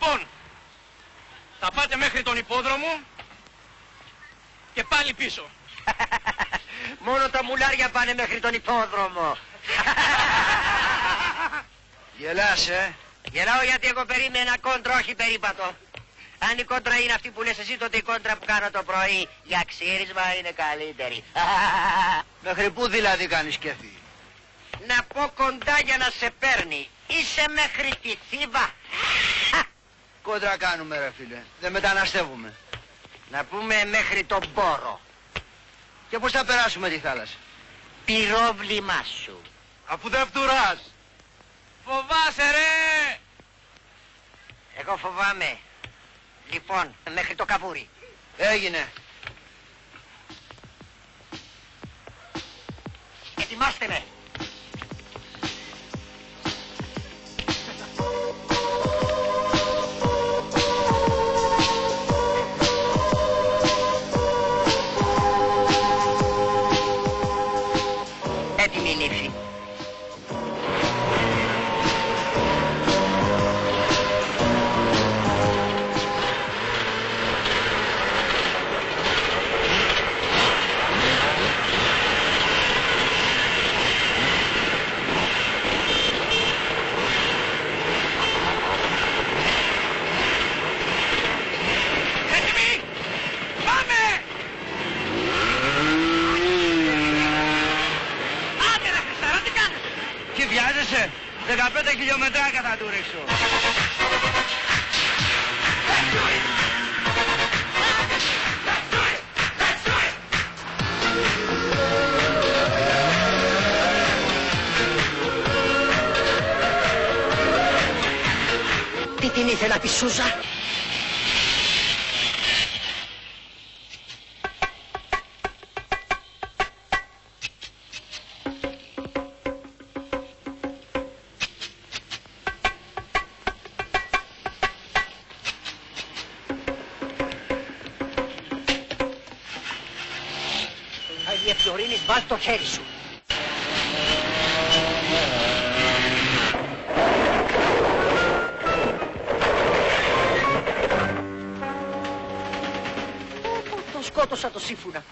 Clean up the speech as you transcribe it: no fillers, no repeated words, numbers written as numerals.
Λοιπόν, θα πάτε μέχρι τον υπόδρομο και πάλι πίσω. Μόνο τα μουλάρια πάνε μέχρι τον υπόδρομο. Γελάς, Γελάω γιατί εγώ περίμενα κόντρα, όχι περίπατο. Αν η κόντρα είναι αυτή που λες εσύ, τότε η κόντρα που κάνω το πρωί για ξύρισμα είναι καλύτερη. Μέχρι πού δηλαδή κάνεις κέφι? Να πω κοντά για να σε παίρνει. Είσαι μέχρι τη Θήβα. Κόντρα κάνουμε ρε φίλε, δεν μεταναστεύουμε. Να πούμε μέχρι τον Πόρο. Και πώς θα περάσουμε τη θάλασσα? Πυρόβλημά σου. Αφού δεν φτουράς. Φοβάσαι ρε. Εγώ φοβάμαι. Λοιπόν, μέχρι το καβούρι. Έγινε. Ετοιμάστε με. Έτοιμη η λήψη. Τι βιάζεσαι? 15 χιλιομετράκια θα του ρίξω. Τι την ήθελα τη Σούζα? Άγιε Φλωρίνης, βάλ' το χέρι σου. Τον σκότωσα το σύμφωνα.